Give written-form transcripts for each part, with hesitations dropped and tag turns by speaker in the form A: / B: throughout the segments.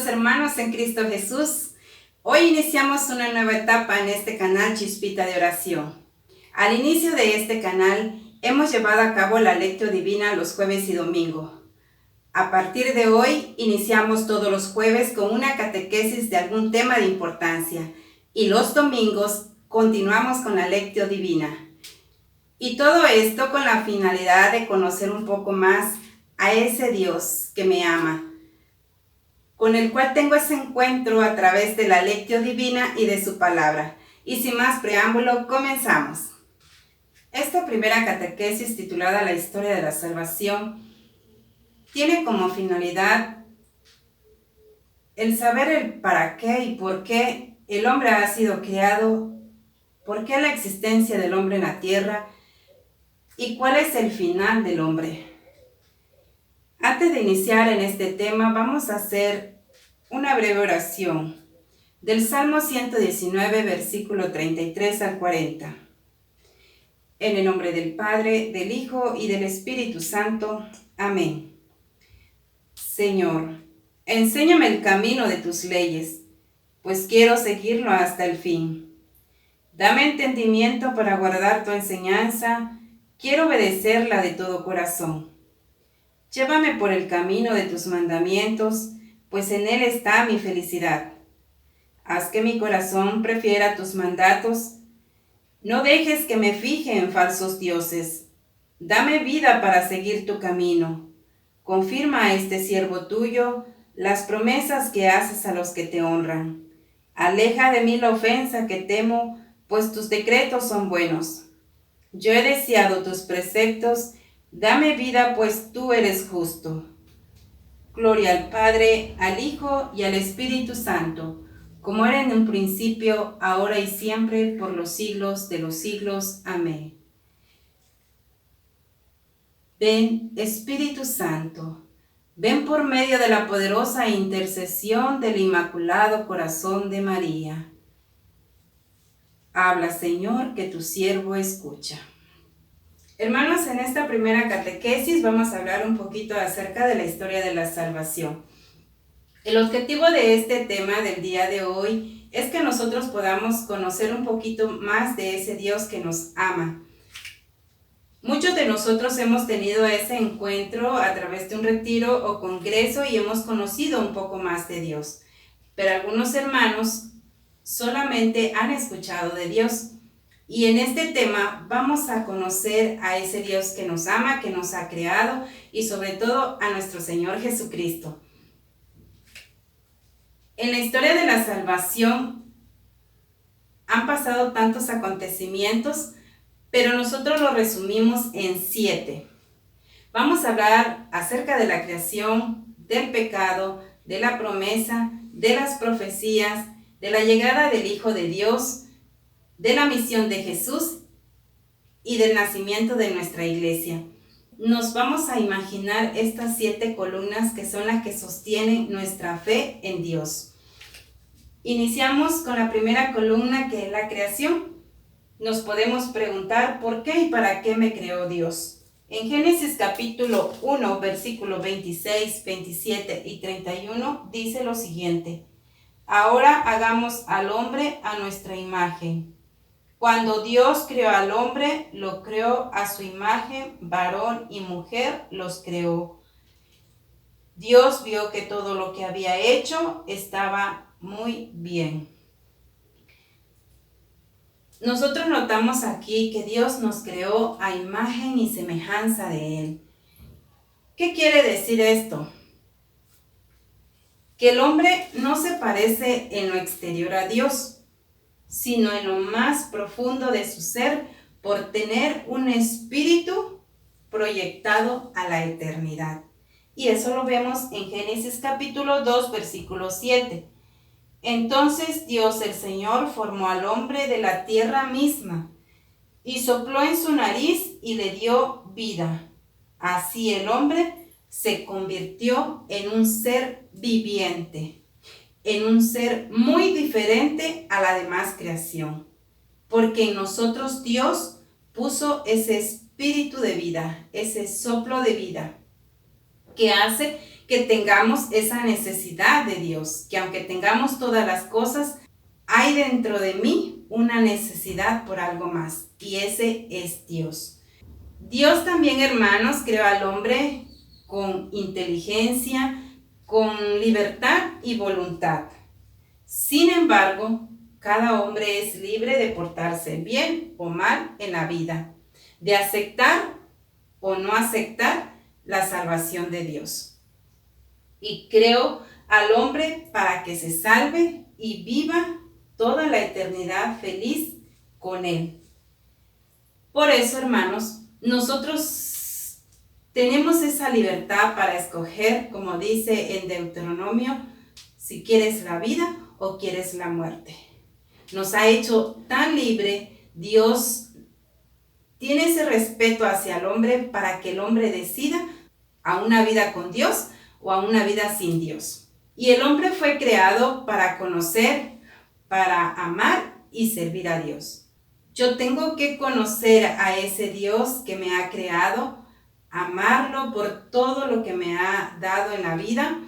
A: hermanos en Cristo Jesús, hoy iniciamos una nueva etapa en este canal Chispita de Oración. Al inicio de este canal hemos llevado a cabo la lectio divina los jueves y domingo. A partir de hoy iniciamos todos los jueves con una catequesis de algún tema de importancia y los domingos continuamos con la lectio divina. Y todo esto con la finalidad de conocer un poco más a ese Dios que me ama, con el cual tengo ese encuentro a través de la lectio divina y de su palabra. Y sin más preámbulo, comenzamos. Esta primera catequesis titulada La historia de la salvación tiene como finalidad el saber el para qué y por qué el hombre ha sido creado, por qué la existencia del hombre en la tierra y cuál es el final del hombre. Antes de iniciar en este tema, vamos a hacer una breve oración del Salmo 119, versículo 33 al 40. En el nombre del Padre, del Hijo y del Espíritu Santo. Amén. Señor, enséñame el camino de tus leyes, pues quiero seguirlo hasta el fin. Dame entendimiento para guardar tu enseñanza, quiero obedecerla de todo corazón. Llévame por el camino de tus mandamientos, pues en él está mi felicidad. Haz que mi corazón prefiera tus mandatos. No dejes que me fije en falsos dioses. Dame vida para seguir tu camino. Confirma a este siervo tuyo las promesas que haces a los que te honran. Aleja de mí la ofensa que temo, pues tus decretos son buenos. Yo he deseado tus preceptos. Dame vida, pues tú eres justo. Gloria al Padre, al Hijo y al Espíritu Santo, como era en un principio, ahora y siempre, por los siglos de los siglos. Amén. Ven, Espíritu Santo, ven por medio de la poderosa intercesión del Inmaculado Corazón de María. Habla, Señor, que tu siervo escucha. Hermanos, en esta primera catequesis vamos a hablar un poquito acerca de la historia de la salvación. El objetivo de este tema del día de hoy es que nosotros podamos conocer un poquito más de ese Dios que nos ama. Muchos de nosotros hemos tenido ese encuentro a través de un retiro o congreso y hemos conocido un poco más de Dios. Pero algunos hermanos solamente han escuchado de Dios. Y en este tema vamos a conocer a ese Dios que nos ama, que nos ha creado y sobre todo a nuestro Señor Jesucristo. En la historia de la salvación han pasado tantos acontecimientos, pero nosotros lo resumimos en 7. Vamos a hablar acerca de la creación, del pecado, de la promesa, de las profecías, de la llegada del Hijo de Dios, de la misión de Jesús y del nacimiento de nuestra iglesia. Nos vamos a imaginar estas 7 columnas que son las que sostienen nuestra fe en Dios. Iniciamos con la primera columna, que es la creación. Nos podemos preguntar por qué y para qué me creó Dios. En Génesis capítulo 1, versículo 26, 27 y 31 dice lo siguiente: Ahora hagamos al hombre a nuestra imagen. Cuando Dios creó al hombre, lo creó a su imagen, varón y mujer los creó. Dios vio que todo lo que había hecho estaba muy bien. Nosotros notamos aquí que Dios nos creó a imagen y semejanza de Él. ¿Qué quiere decir esto? Que el hombre no se parece en lo exterior a Dios, sino en lo más profundo de su ser, por tener un espíritu proyectado a la eternidad. Y eso lo vemos en Génesis capítulo 2, versículo 7. Entonces Dios el Señor formó al hombre de la tierra misma, y sopló en su nariz y le dio vida. Así el hombre se convirtió en un ser viviente, en un ser muy diferente a la demás creación, porque en nosotros Dios puso ese espíritu de vida, ese soplo de vida, que hace que tengamos esa necesidad de Dios, que aunque tengamos todas las cosas, hay dentro de mí una necesidad por algo más, y ese es Dios. Dios también, hermanos, creó al hombre con inteligencia, con libertad y voluntad. Sin embargo, cada hombre es libre de portarse bien o mal en la vida, de aceptar o no aceptar la salvación de Dios. Y creó al hombre para que se salve y viva toda la eternidad feliz con Él. Por eso, hermanos, nosotros tenemos esa libertad para escoger, como dice en Deuteronomio, si quieres la vida o quieres la muerte. Nos ha hecho tan libre. Dios tiene ese respeto hacia el hombre para que el hombre decida a una vida con Dios o a una vida sin Dios. Y el hombre fue creado para conocer, para amar y servir a Dios. Yo tengo que conocer a ese Dios que me ha creado, amarlo por todo lo que me ha dado en la vida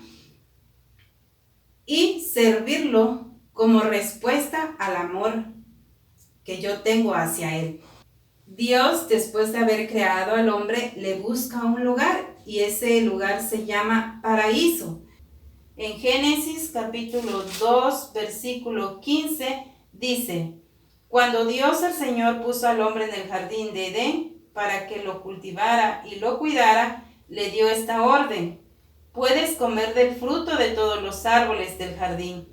A: y servirlo como respuesta al amor que yo tengo hacia Él. Dios, después de haber creado al hombre, le busca un lugar y ese lugar se llama paraíso. En Génesis capítulo 2, versículo 15, dice: Cuando Dios el Señor puso al hombre en el jardín de Edén para que lo cultivara y lo cuidara, le dio esta orden: puedes comer del fruto de todos los árboles del jardín,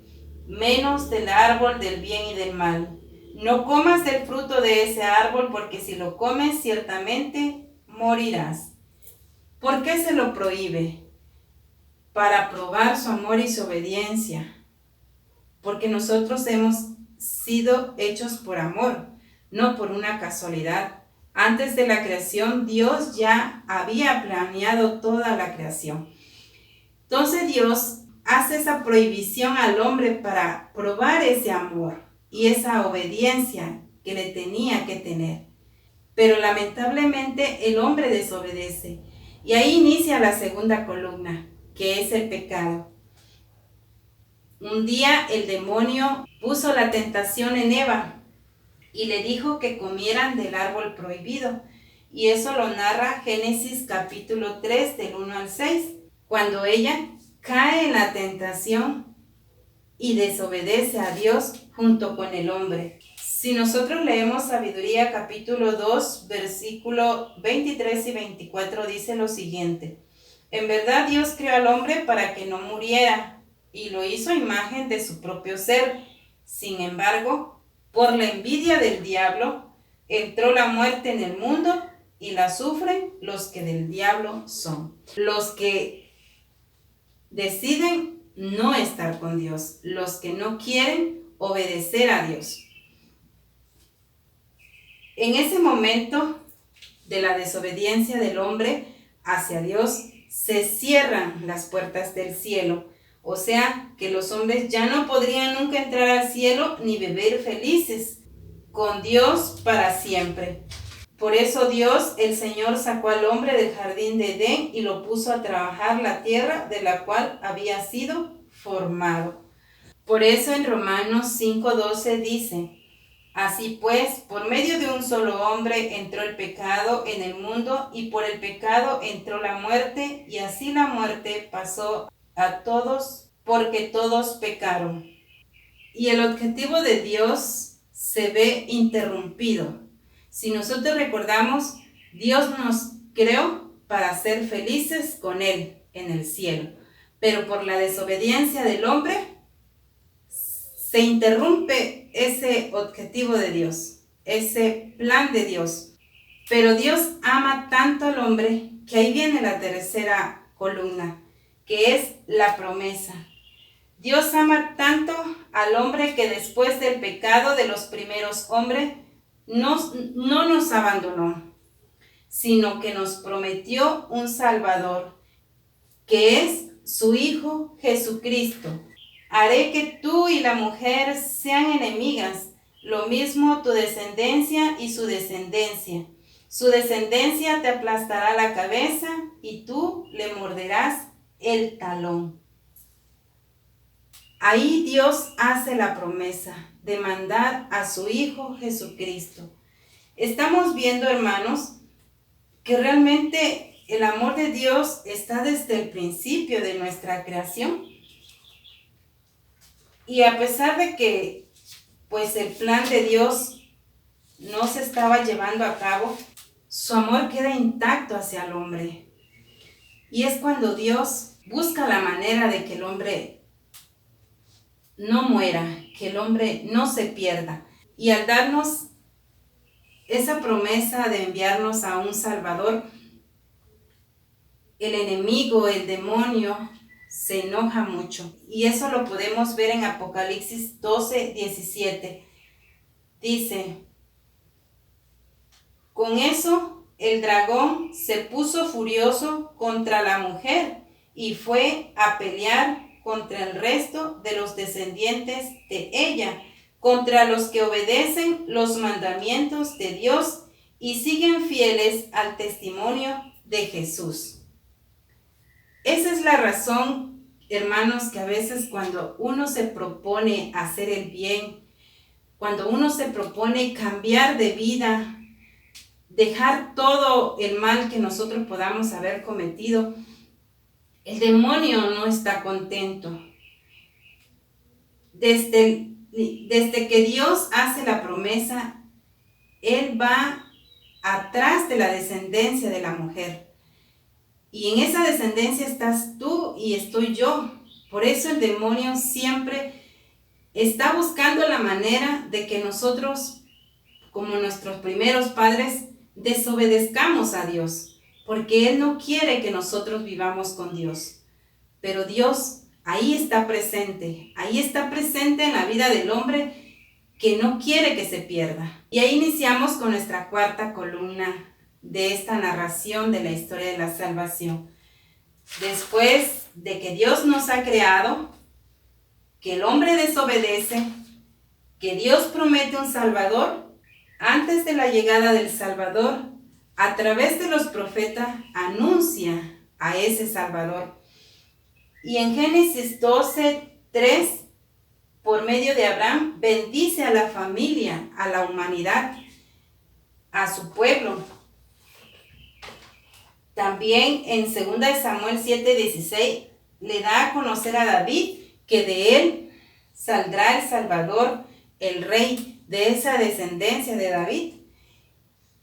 A: menos del árbol del bien y del mal. No comas del fruto de ese árbol, porque si lo comes ciertamente morirás. ¿Por qué se lo prohíbe? Para probar su amor y su obediencia. Porque nosotros hemos sido hechos por amor, no por una casualidad. Antes de la creación, Dios ya había planeado toda la creación. Entonces Dios hace esa prohibición al hombre para probar ese amor y esa obediencia que le tenía que tener. Pero lamentablemente el hombre desobedece. Y ahí inicia la segunda columna, que es el pecado. Un día el demonio puso la tentación en Eva y le dijo que comieran del árbol prohibido. Y eso lo narra Génesis capítulo 3 del 1 al 6, cuando ella cae en la tentación y desobedece a Dios junto con el hombre. Si nosotros leemos Sabiduría capítulo 2, versículo 23 y 24, dice lo siguiente: En verdad Dios creó al hombre para que no muriera, y lo hizo a imagen de su propio ser. Sin embargo, por la envidia del diablo, entró la muerte en el mundo, y la sufren los que del diablo son. Los que deciden no estar con Dios, los que no quieren obedecer a Dios. En ese momento de la desobediencia del hombre hacia Dios, se cierran las puertas del cielo. O sea, que los hombres ya no podrían nunca entrar al cielo ni vivir felices con Dios para siempre. Por eso Dios, el Señor, sacó al hombre del jardín de Edén y lo puso a trabajar la tierra de la cual había sido formado. Por eso en Romanos 5:12 dice: Así pues, por medio de un solo hombre entró el pecado en el mundo, y por el pecado entró la muerte, y así la muerte pasó a todos, porque todos pecaron. Y el objetivo de Dios se ve interrumpido. Si nosotros recordamos, Dios nos creó para ser felices con Él en el cielo, pero por la desobediencia del hombre se interrumpe ese objetivo de Dios, ese plan de Dios. Pero Dios ama tanto al hombre que ahí viene la tercera columna, que es la promesa. Dios ama tanto al hombre que después del pecado de los primeros hombres no nos abandonó, sino que nos prometió un Salvador, que es su Hijo Jesucristo. Haré que tú y la mujer sean enemigas, lo mismo tu descendencia y su descendencia. Su descendencia te aplastará la cabeza y tú le morderás el talón. Ahí Dios hace la promesa de mandar a su Hijo Jesucristo. Estamos viendo, hermanos, que realmente el amor de Dios está desde el principio de nuestra creación. Y a pesar de que, pues, el plan de Dios no se estaba llevando a cabo, su amor queda intacto hacia el hombre. Y es cuando Dios busca la manera de que el hombre no muera, que el hombre no se pierda. Y al darnos esa promesa de enviarnos a un Salvador, el enemigo, el demonio, se enoja mucho. Y eso lo podemos ver en Apocalipsis 12:17. Dice: con eso el dragón se puso furioso contra la mujer y fue a pelear contra el resto de los descendientes de ella, contra los que obedecen los mandamientos de Dios y siguen fieles al testimonio de Jesús. Esa es la razón, hermanos, que a veces cuando uno se propone hacer el bien, cuando uno se propone cambiar de vida, dejar todo el mal que nosotros podamos haber cometido, el demonio no está contento. Desde que Dios hace la promesa, Él va atrás de la descendencia de la mujer. Y en esa descendencia estás tú y estoy yo. Por eso el demonio siempre está buscando la manera de que nosotros, como nuestros primeros padres, desobedezcamos a Dios. Porque Él no quiere que nosotros vivamos con Dios. Pero Dios ahí está presente en la vida del hombre que no quiere que se pierda. Y ahí iniciamos con nuestra cuarta columna de esta narración de la historia de la salvación. Después de que Dios nos ha creado, que el hombre desobedece, que Dios promete un Salvador, antes de la llegada del Salvador, a través de los profetas, anuncia a ese Salvador. Y en Génesis 12:3, por medio de Abraham, bendice a la familia, a la humanidad, a su pueblo. También en 2 Samuel 7:16 le da a conocer a David que de él saldrá el Salvador, el rey, de esa descendencia de David.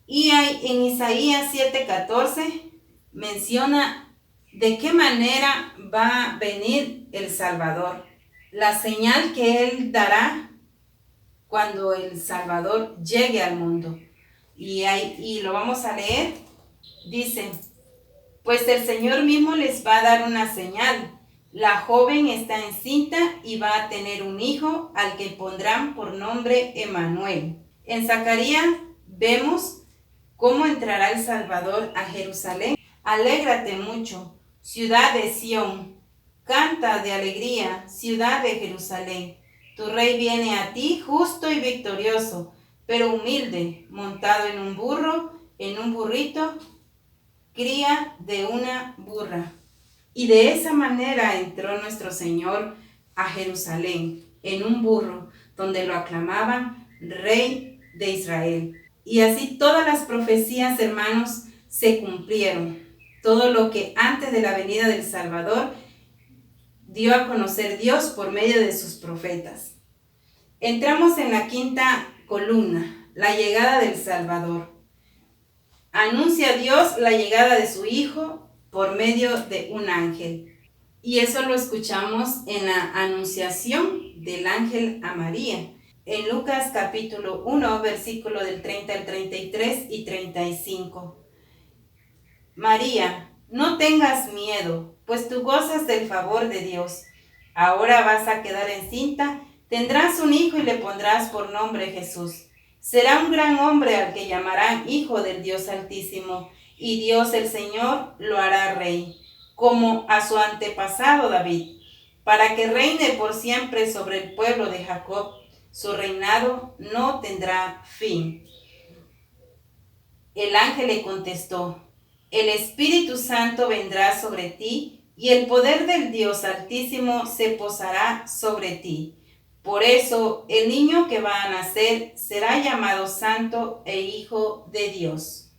A: Y en Isaías 7:14 menciona de qué manera va a venir el Salvador, la señal que Él dará cuando el Salvador llegue al mundo. Y lo vamos a leer. Dice: pues el Señor mismo les va a dar una señal. La joven está encinta y va a tener un hijo al que pondrán por nombre Emmanuel. En Zacarías vemos cómo entrará el Salvador a Jerusalén. Alégrate mucho, ciudad de Sión. Canta de alegría, ciudad de Jerusalén. Tu rey viene a ti justo y victorioso, pero humilde, montado en un burro, en un burrito, cría de una burra. Y de esa manera entró nuestro Señor a Jerusalén, en un burro, donde lo aclamaban Rey de Israel. Y así todas las profecías, hermanos, se cumplieron. Todo lo que antes de la venida del Salvador dio a conocer Dios por medio de sus profetas. Entramos en la quinta columna, la llegada del Salvador. Anuncia Dios la llegada de su Hijo por medio de un ángel. Y eso lo escuchamos en la anunciación del ángel a María. En Lucas capítulo 1, versículo del 30 al 33 y 35. María, no tengas miedo, pues tú gozas del favor de Dios. Ahora vas a quedar encinta, tendrás un hijo y le pondrás por nombre Jesús. Será un gran hombre al que llamarán Hijo del Dios Altísimo, y Dios el Señor lo hará rey, como a su antepasado David, para que reine por siempre sobre el pueblo de Jacob. Su reinado no tendrá fin. El ángel le contestó: el Espíritu Santo vendrá sobre ti y el poder del Dios Altísimo se posará sobre ti. Por eso el niño que va a nacer será llamado Santo e Hijo de Dios.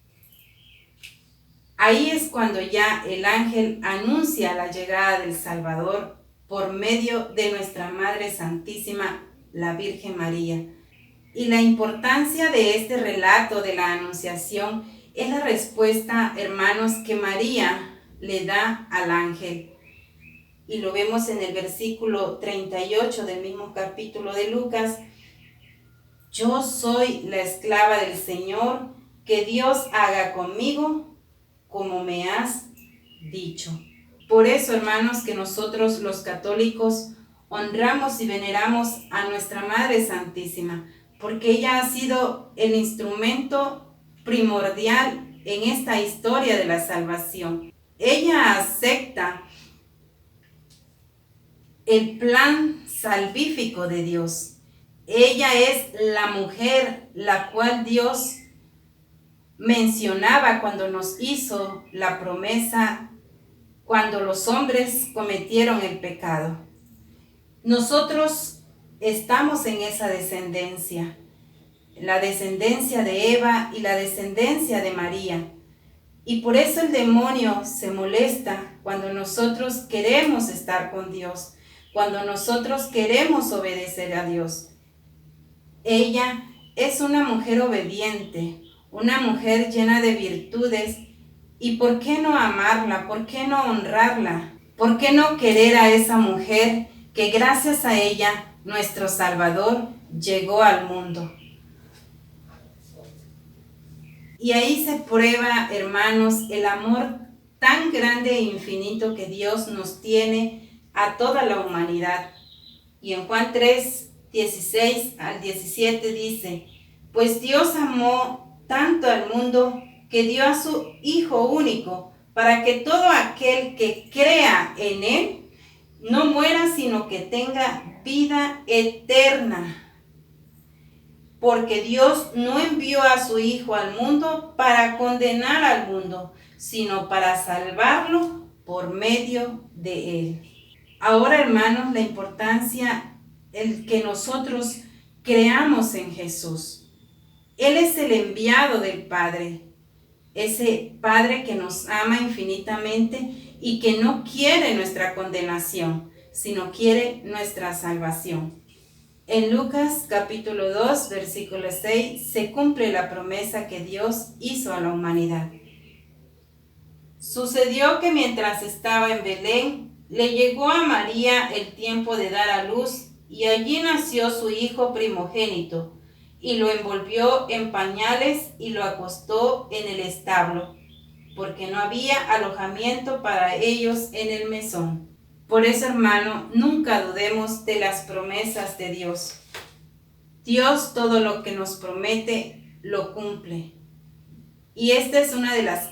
A: Ahí es cuando ya el ángel anuncia la llegada del Salvador por medio de nuestra Madre Santísima, la Virgen María. Y la importancia de este relato de la Anunciación es la respuesta, hermanos, que María le da al ángel. Y lo vemos en el versículo 38 del mismo capítulo de Lucas. Yo soy la esclava del Señor, que Dios haga conmigo como me has dicho. Por eso, hermanos, que nosotros los católicos honramos y veneramos a nuestra Madre Santísima, porque ella ha sido el instrumento primordial en esta historia de la salvación. Ella acepta el plan salvífico de Dios. Ella es la mujer la cual Dios mencionaba cuando nos hizo la promesa, cuando los hombres cometieron el pecado. Nosotros estamos en esa descendencia, la descendencia de Eva y la descendencia de María. Y por eso el demonio se molesta cuando nosotros queremos estar con Dios, cuando nosotros queremos obedecer a Dios. Ella es una mujer obediente, una mujer llena de virtudes. ¿Y por qué no amarla? ¿Por qué no honrarla? ¿Por qué no querer a esa mujer que gracias a ella nuestro Salvador llegó al mundo? Y ahí se prueba, hermanos, el amor tan grande e infinito que Dios nos tiene a toda la humanidad. Y en Juan 3, 16 al 17 dice: pues Dios amó tanto al mundo que dio a su Hijo único, para que todo aquel que crea en Él no muera, sino que tenga vida eterna. Porque Dios no envió a su Hijo al mundo para condenar al mundo, sino para salvarlo por medio de Él. Ahora, hermanos, la importancia, el que nosotros creamos en Jesús. Él es el enviado del Padre, ese Padre que nos ama infinitamente y que no quiere nuestra condenación, sino quiere nuestra salvación. En Lucas capítulo 2, versículo 6, se cumple la promesa que Dios hizo a la humanidad. Sucedió que mientras estaba en Belén, le llegó a María el tiempo de dar a luz, y allí nació su hijo primogénito, y lo envolvió en pañales y lo acostó en el establo, porque no había alojamiento para ellos en el mesón. Por eso, hermano, nunca dudemos de las promesas de Dios. Dios todo lo que nos promete, lo cumple. Y esta es una de las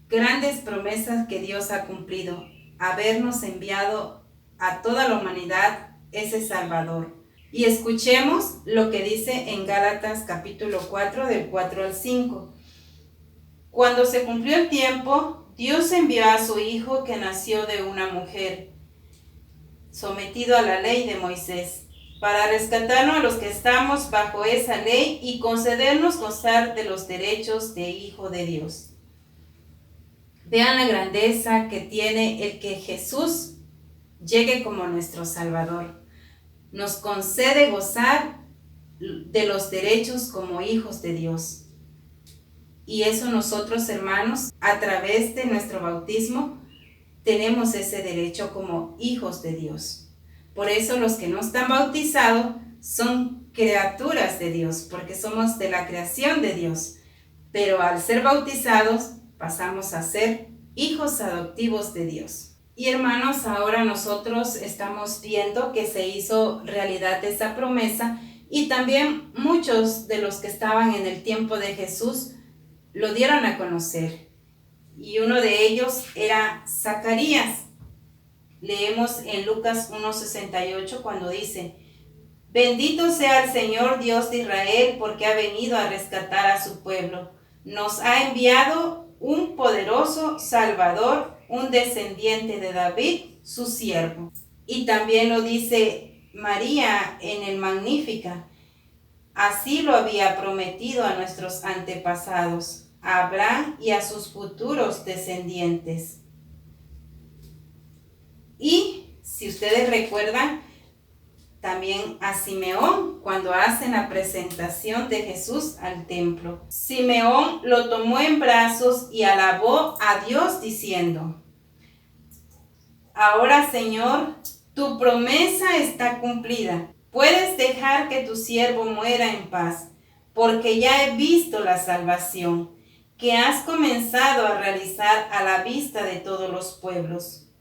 A: grandes promesas que Dios ha cumplido, habernos enviado a toda la humanidad ese Salvador. Y escuchemos lo que dice en Gálatas capítulo 4, del 4 al 5. Cuando se cumplió el tiempo, Dios envió a su Hijo, que nació de una mujer, sometido a la ley de Moisés, para rescatarnos a los que estamos bajo esa ley y concedernos gozar de los derechos de Hijo de Dios. Vean la grandeza que tiene el que Jesús llegue como nuestro Salvador. Nos concede gozar de los derechos como hijos de Dios. Y eso nosotros, hermanos, a través de nuestro bautismo, tenemos ese derecho como hijos de Dios. Por eso los que no están bautizados son criaturas de Dios, porque somos de la creación de Dios. Pero al ser bautizados pasamos a ser hijos adoptivos de Dios. Y hermanos, ahora nosotros estamos viendo que se hizo realidad esa promesa, y también muchos de los que estaban en el tiempo de Jesús lo dieron a conocer. Y uno de ellos era Zacarías. Leemos en Lucas 1:68 cuando dice: bendito sea el Señor Dios de Israel, porque ha venido a rescatar a su pueblo. Nos ha enviado un poderoso Salvador, un descendiente de David, su siervo. Y también lo dice María en el Magnífica. Así lo había prometido a nuestros antepasados, a Abraham y a sus futuros descendientes. Y si ustedes recuerdan, también a Simeón cuando hacen la presentación de Jesús al templo. Simeón lo tomó en brazos y alabó a Dios diciendo: Ahora, Señor, tu promesa está cumplida. Puedes dejar que tu siervo muera en paz, porque ya he visto la salvación que has comenzado a realizar a la vista de todos los pueblos,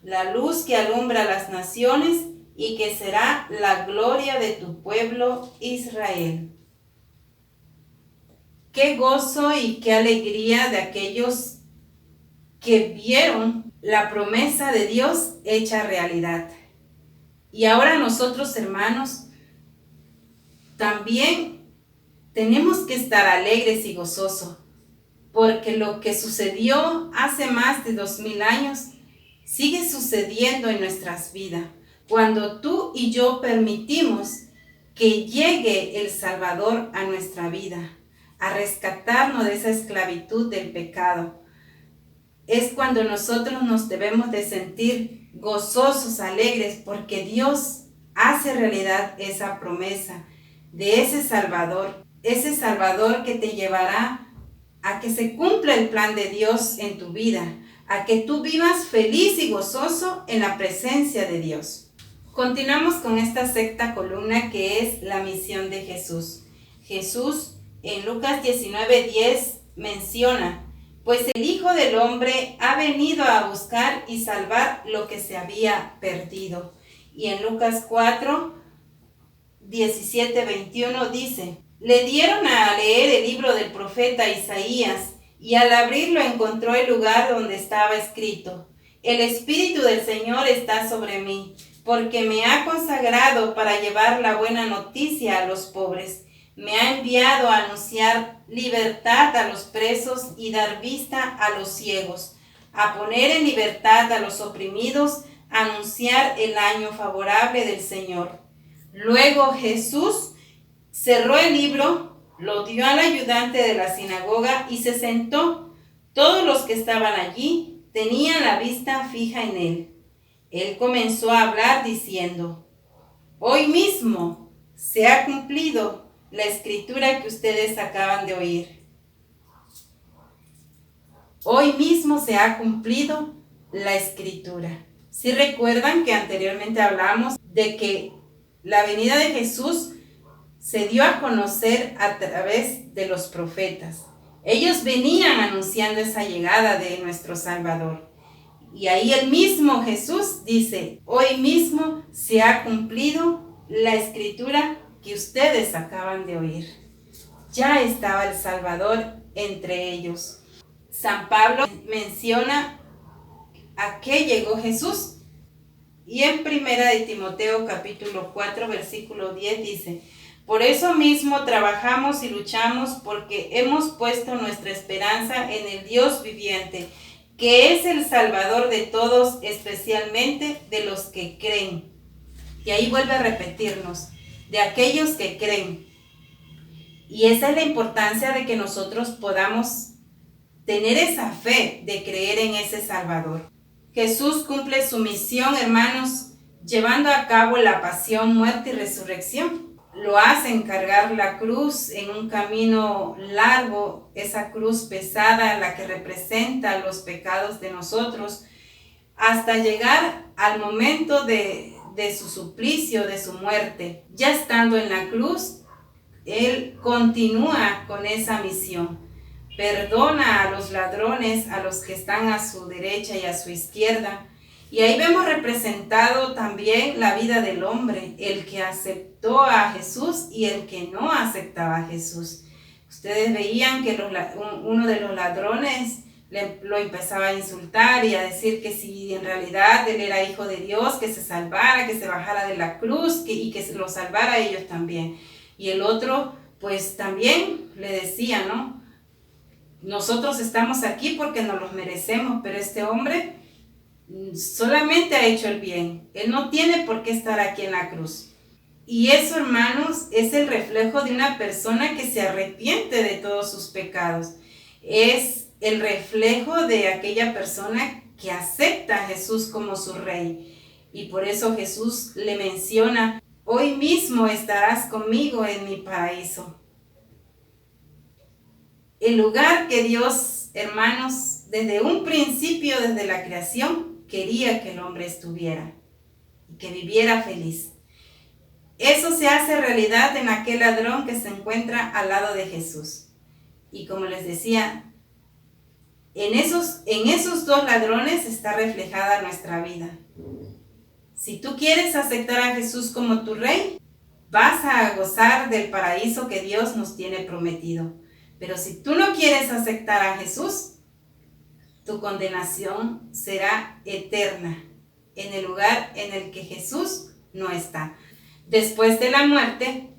A: la luz que alumbra las naciones y que será la gloria de tu pueblo Israel. Qué gozo y qué alegría de aquellos que vieron la promesa de Dios hecha realidad. Y ahora nosotros, hermanos, también tenemos que estar alegres y gozosos, porque lo que sucedió hace más de 2000 años sigue sucediendo en nuestras vidas. Cuando tú y yo permitimos que llegue el Salvador a nuestra vida, a rescatarnos de esa esclavitud del pecado, es cuando nosotros nos debemos de sentir gozosos, alegres, porque Dios hace realidad esa promesa de ese Salvador que te llevará a que se cumpla el plan de Dios en tu vida, a que tú vivas feliz y gozoso en la presencia de Dios. Continuamos con esta sexta columna que es la misión de Jesús. Jesús en Lucas 19:10 menciona: pues el Hijo del Hombre ha venido a buscar y salvar lo que se había perdido. Y en Lucas 4:17-21 dice: le dieron a leer el libro del profeta Isaías, y al abrirlo encontró el lugar donde estaba escrito: el Espíritu del Señor está sobre mí, porque me ha consagrado para llevar la buena noticia a los pobres. Me ha enviado a anunciar libertad a los presos y dar vista a los ciegos, a poner en libertad a los oprimidos, a anunciar el año favorable del Señor. Luego Jesús cerró el libro, lo dio al ayudante de la sinagoga y se sentó. Todos los que estaban allí tenían la vista fija en él. Él comenzó a hablar diciendo: hoy mismo se ha cumplido la escritura que ustedes acaban de oír. Hoy mismo se ha cumplido la escritura. Si recuerdan que anteriormente hablamos de que la venida de Jesús se dio a conocer a través de los profetas. Ellos venían anunciando esa llegada de nuestro Salvador. Y ahí el mismo Jesús dice: hoy mismo se ha cumplido la escritura que ustedes acaban de oír. Ya estaba el Salvador entre ellos. San Pablo menciona a qué llegó Jesús. Y en 1 de Timoteo capítulo 4 versículo 10 dice: por eso mismo trabajamos y luchamos, porque hemos puesto nuestra esperanza en el Dios viviente, que es el Salvador de todos, especialmente de los que creen. Y ahí vuelve a repetirnos: de aquellos que creen. Y esa es la importancia de que nosotros podamos tener esa fe de creer en ese Salvador. Jesús cumple su misión, hermanos, llevando a cabo la pasión, muerte y resurrección. Lo hacen cargar la cruz en un camino largo, esa cruz pesada, la que representa los pecados de nosotros, hasta llegar al momento de su suplicio, de su muerte. Ya estando en la cruz, Él continúa con esa misión. Perdona a los ladrones, a los que están a su derecha y a su izquierda. Y ahí vemos representado también la vida del hombre, el que aceptó a Jesús y el que no aceptaba a Jesús. Ustedes veían que uno de los ladrones lo empezaba a insultar y a decir que si en realidad él era hijo de Dios, que se salvara, que se bajara de la cruz y que lo salvara a ellos también. Y el otro pues también le decía, ¿no? nosotros estamos aquí porque nos los merecemos, pero este hombre solamente ha hecho el bien. Él no tiene por qué estar aquí en la cruz. Y eso, hermanos, es el reflejo de una persona que se arrepiente de todos sus pecados. Es el reflejo de aquella persona que acepta a Jesús como su rey. Y por eso Jesús le menciona: hoy mismo estarás conmigo en mi paraíso. El lugar que Dios, hermanos, desde un principio, desde la creación, quería que el hombre estuviera y que viviera feliz. Eso se hace realidad en aquel ladrón que se encuentra al lado de Jesús. Y como les decía, en esos dos ladrones está reflejada nuestra vida. Si tú quieres aceptar a Jesús como tu rey, vas a gozar del paraíso que Dios nos tiene prometido. Pero si tú no quieres aceptar a Jesús, tu condenación será eterna en el lugar en el que Jesús no está. Después de la muerte,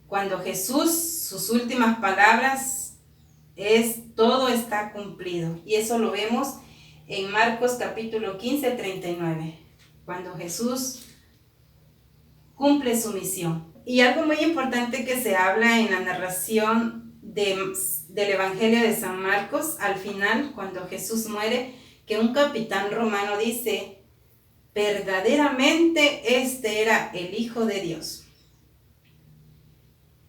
A: cuando Jesús, sus últimas palabras es: todo está cumplido. Y eso lo vemos en Marcos capítulo 15, 39, cuando Jesús cumple su misión. Y algo muy importante que se habla en la narración del Evangelio de San Marcos, al final, cuando Jesús muere, que un capitán romano dice: verdaderamente este era el Hijo de Dios.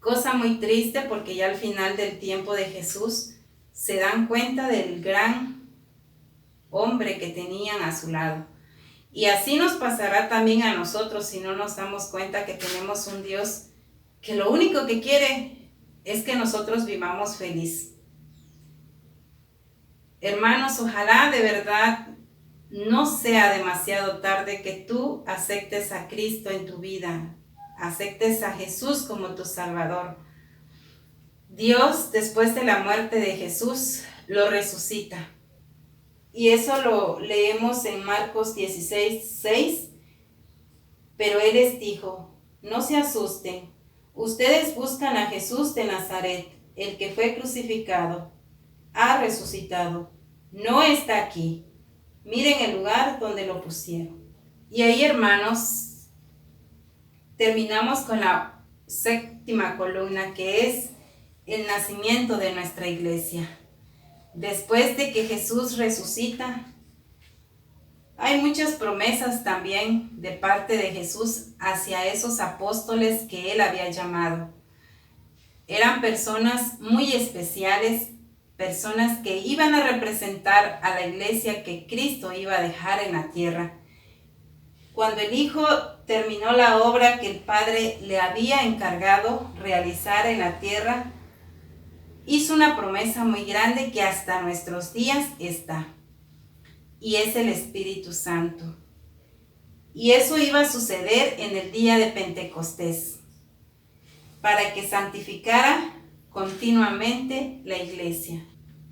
A: Cosa muy triste, porque ya al final del tiempo de Jesús se dan cuenta del gran hombre que tenían a su lado. Y así nos pasará también a nosotros si no nos damos cuenta que tenemos un Dios que lo único que quiere es que nosotros vivamos feliz. Hermanos, ojalá de verdad no sea demasiado tarde que tú aceptes a Cristo en tu vida, aceptes a Jesús como tu Salvador. Dios, después de la muerte de Jesús, lo resucita. Y eso lo leemos en Marcos 16, 6. Pero Él les dijo: no se asusten, ustedes buscan a Jesús de Nazaret, el que fue crucificado. Ha resucitado, no está aquí. Miren el lugar donde lo pusieron. Y ahí, hermanos, terminamos con la séptima columna, que es el nacimiento de nuestra iglesia. Después de que Jesús resucita, hay muchas promesas también de parte de Jesús hacia esos apóstoles que Él había llamado. Eran personas muy especiales, personas que iban a representar a la iglesia que Cristo iba a dejar en la tierra. Cuando el Hijo terminó la obra que el Padre le había encargado realizar en la tierra, hizo una promesa muy grande que hasta nuestros días está, y es el Espíritu Santo. Y eso iba a suceder en el día de Pentecostés, para que santificara continuamente la iglesia.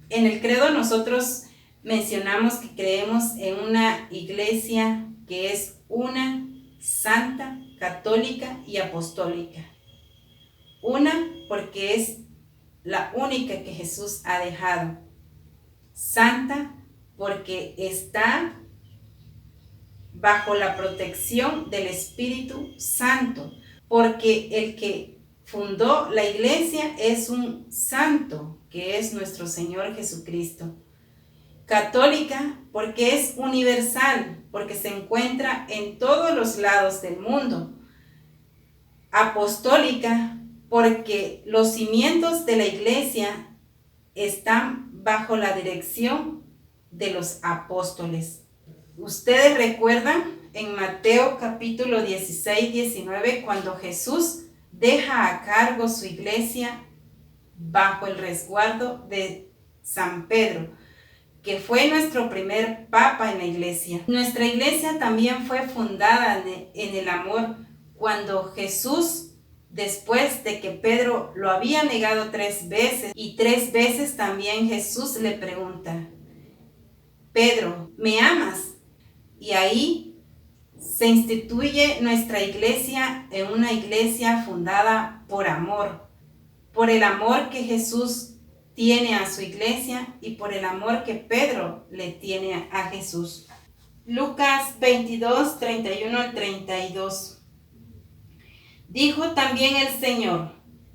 A: En el credo nosotros mencionamos que creemos en una iglesia que es una, santa, católica y apostólica. Una, porque es la única que Jesús ha dejado. Santa, porque está bajo la protección del Espíritu Santo, porque el que fundó la iglesia es un santo, que es nuestro Señor Jesucristo. Católica, porque es universal, porque se encuentra en todos los lados del mundo. Apostólica, porque los cimientos de la iglesia están bajo la dirección de los apóstoles. Ustedes recuerdan en Mateo capítulo 16, 19, cuando Jesús deja a cargo su iglesia bajo el resguardo de San Pedro, que fue nuestro primer papa en la iglesia. Nuestra iglesia también fue fundada en el amor, cuando Jesús, después de que Pedro lo había negado 3 veces, y 3 veces también Jesús le pregunta: Pedro, ¿me amas? Y ahí se instituye nuestra iglesia en una iglesia fundada por amor, por el amor que Jesús tiene a su iglesia y por el amor que Pedro le tiene a Jesús. Lucas 22, 31 al 32. Dijo también el Señor: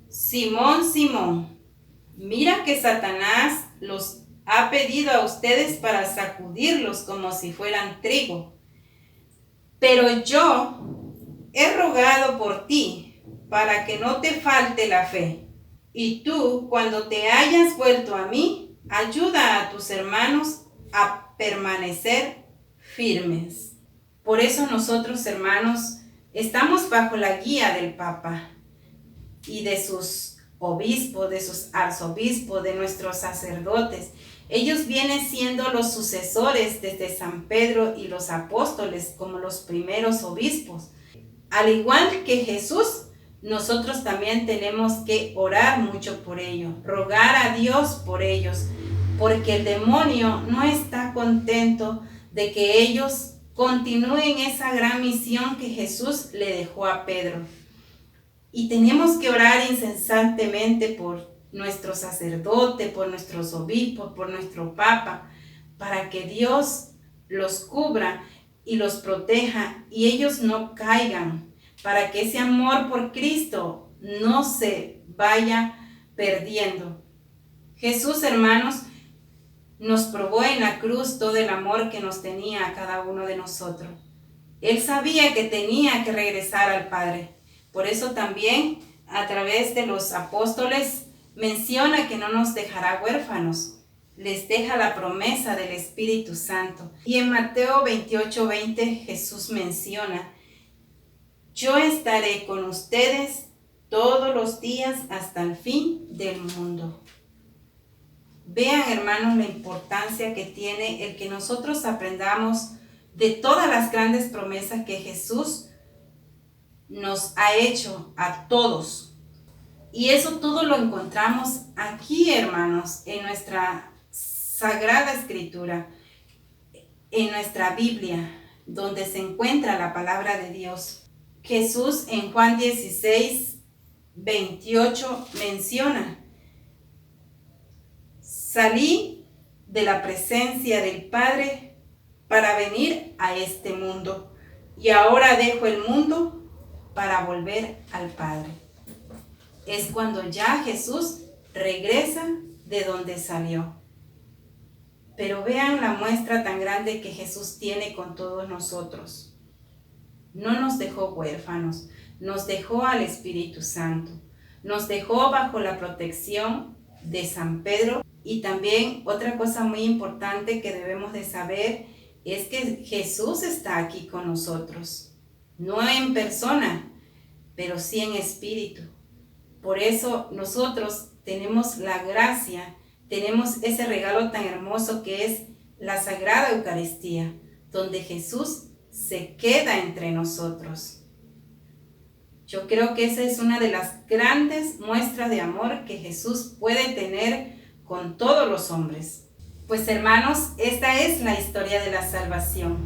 A: Simón, Simón, mira que Satanás los ha pedido a ustedes para sacudirlos como si fueran trigo. Pero yo he rogado por ti para que no te falte la fe. Y tú, cuando te hayas vuelto a mí, ayuda a tus hermanos a permanecer firmes. Por eso nosotros, hermanos, estamos bajo la guía del Papa y de sus obispos, de sus arzobispos, de nuestros sacerdotes. Ellos vienen siendo los sucesores desde San Pedro y los apóstoles como los primeros obispos. Al igual que Jesús, nosotros también tenemos que orar mucho por ellos, rogar a Dios por ellos, porque el demonio no está contento de que ellos continúen esa gran misión que Jesús le dejó a Pedro. Y tenemos que orar incesantemente por nuestro sacerdote, por nuestros obispos, por nuestro Papa, para que Dios los cubra y los proteja y ellos no caigan, para que ese amor por Cristo no se vaya perdiendo. Jesús, hermanos, nos probó en la cruz todo el amor que nos tenía a cada uno de nosotros. Él sabía que tenía que regresar al Padre. Por eso también, a través de los apóstoles, menciona que no nos dejará huérfanos. Les deja la promesa del Espíritu Santo. Y en Mateo 28:20 Jesús menciona: yo estaré con ustedes todos los días hasta el fin del mundo. Vean, hermanos, la importancia que tiene el que nosotros aprendamos de todas las grandes promesas que Jesús nos ha hecho a todos. Y eso todo lo encontramos aquí, hermanos, en nuestra Sagrada Escritura, en nuestra Biblia, donde se encuentra la palabra de Dios. Jesús en Juan 16:28 menciona: salí de la presencia del Padre para venir a este mundo, y ahora dejo el mundo para volver al Padre. Es cuando ya Jesús regresa de donde salió. Pero vean la muestra tan grande que Jesús tiene con todos nosotros. No nos dejó huérfanos, nos dejó al Espíritu Santo, nos dejó bajo la protección de San Pedro. Y también otra cosa muy importante que debemos de saber es que Jesús está aquí con nosotros, no en persona, pero sí en espíritu. Por eso nosotros tenemos la gracia, tenemos ese regalo tan hermoso que es la Sagrada Eucaristía, donde Jesús se queda entre nosotros. Yo creo que esa es una de las grandes muestras de amor que Jesús puede tener con todos los hombres. Pues, hermanos, esta es la historia de la salvación.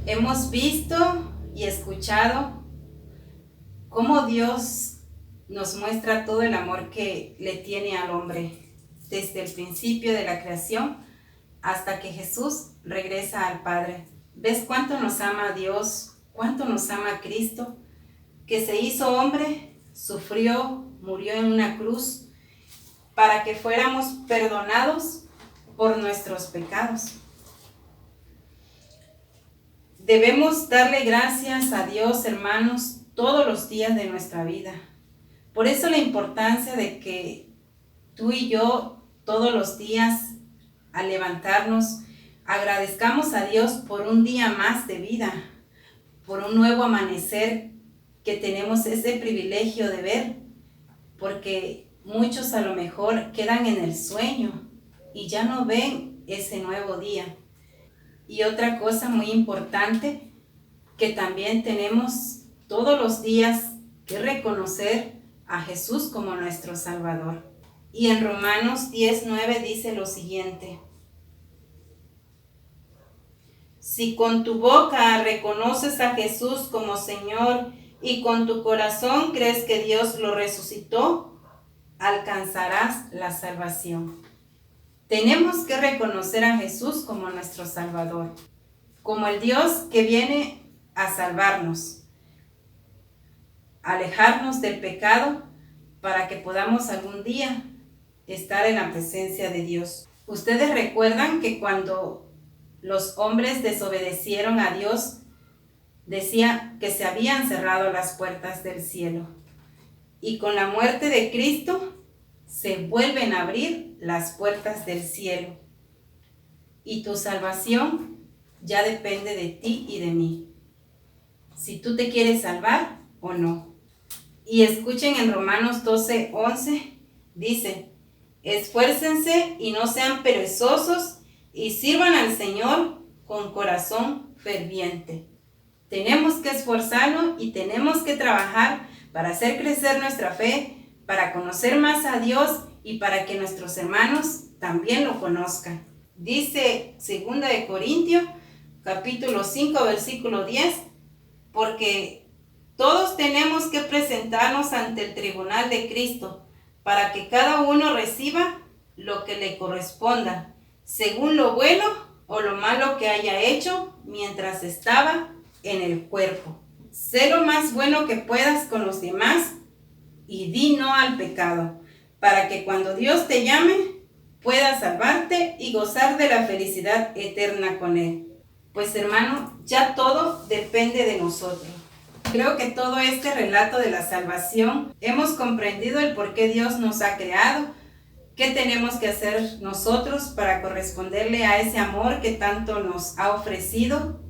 A: Hemos visto y escuchado cómo Dios nos muestra todo el amor que le tiene al hombre desde el principio de la creación hasta que Jesús regresa al Padre. ¿Ves cuánto nos ama Dios? ¿Cuánto nos ama Cristo? Que se hizo hombre, sufrió, murió en una cruz para que fuéramos perdonados por nuestros pecados. Debemos darle gracias a Dios, hermanos, todos los días de nuestra vida. Por eso la importancia de que tú y yo todos los días, al levantarnos, agradezcamos a Dios por un día más de vida, por un nuevo amanecer que tenemos ese privilegio de ver, porque muchos a lo mejor quedan en el sueño y ya no ven ese nuevo día. Y otra cosa muy importante, que también tenemos todos los días que reconocer a Jesús como nuestro Salvador. Y en Romanos 10:9 dice lo siguiente: si con tu boca reconoces a Jesús como Señor y con tu corazón crees que Dios lo resucitó, alcanzarás la salvación. Tenemos que reconocer a Jesús como nuestro Salvador, como el Dios que viene a salvarnos, alejarnos del pecado para que podamos algún día estar en la presencia de Dios. Ustedes recuerdan que cuando los hombres desobedecieron a Dios, decía que se habían cerrado las puertas del cielo. Y con la muerte de Cristo se vuelven a abrir las puertas del cielo. Y tu salvación ya depende de ti y de mí. Si tú te quieres salvar o no. Y escuchen en Romanos 12:11, dice: esfuércense y no sean perezosos y sirvan al Señor con corazón ferviente. Tenemos que esforzarnos y tenemos que trabajar para hacer crecer nuestra fe, para conocer más a Dios y para que nuestros hermanos también lo conozcan. Dice 2 de Corintios, capítulo 5, versículo 10, porque todos tenemos que presentarnos ante el tribunal de Cristo, para que cada uno reciba lo que le corresponda, según lo bueno o lo malo que haya hecho mientras estaba en el cuerpo. Sé lo más bueno que puedas con los demás y di no al pecado, para que cuando Dios te llame, puedas salvarte y gozar de la felicidad eterna con Él. Pues hermano, ya todo depende de nosotros. Creo que todo este relato de la salvación hemos comprendido el por qué Dios nos ha creado, qué tenemos que hacer nosotros para corresponderle a ese amor que tanto nos ha ofrecido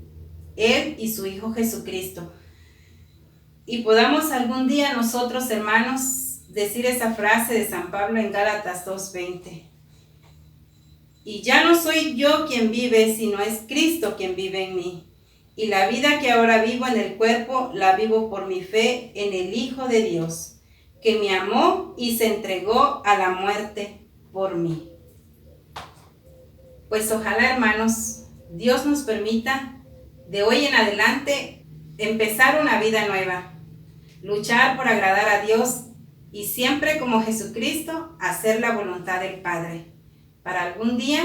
A: Él y su Hijo Jesucristo. Y podamos algún día nosotros, hermanos, decir esa frase de San Pablo en Gálatas 2:20. Y ya no soy yo quien vive, sino es Cristo quien vive en mí. Y la vida que ahora vivo en el cuerpo, la vivo por mi fe en el Hijo de Dios, que me amó y se entregó a la muerte por mí. Pues ojalá, hermanos, Dios nos permita de hoy en adelante empezar una vida nueva, luchar por agradar a Dios y siempre como Jesucristo hacer la voluntad del Padre, para algún día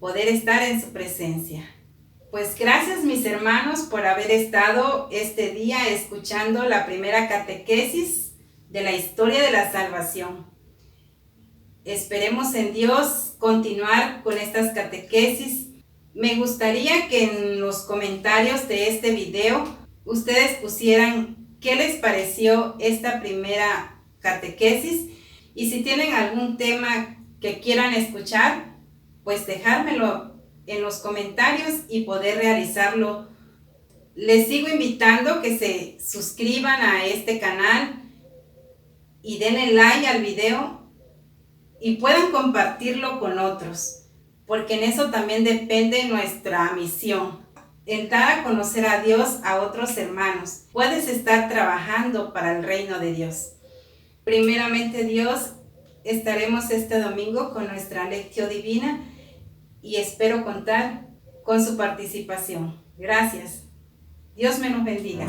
A: poder estar en su presencia. Pues gracias, mis hermanos, por haber estado este día escuchando la primera catequesis de la historia de la salvación. Esperemos en Dios continuar con estas catequesis. Me gustaría que en los comentarios de este video ustedes pusieran qué les pareció esta primera catequesis y si tienen algún tema que quieran escuchar, pues dejármelo en los comentarios y poder realizarlo. Les sigo invitando que se suscriban a este canal y denle like al video y puedan compartirlo con otros, porque en eso también depende nuestra misión, el dar a conocer a Dios a otros hermanos. Puedes estar trabajando para el reino de Dios. Primeramente Dios, estaremos este domingo con nuestra Lectio Divina y espero contar con su participación. Gracias. Dios me los bendiga.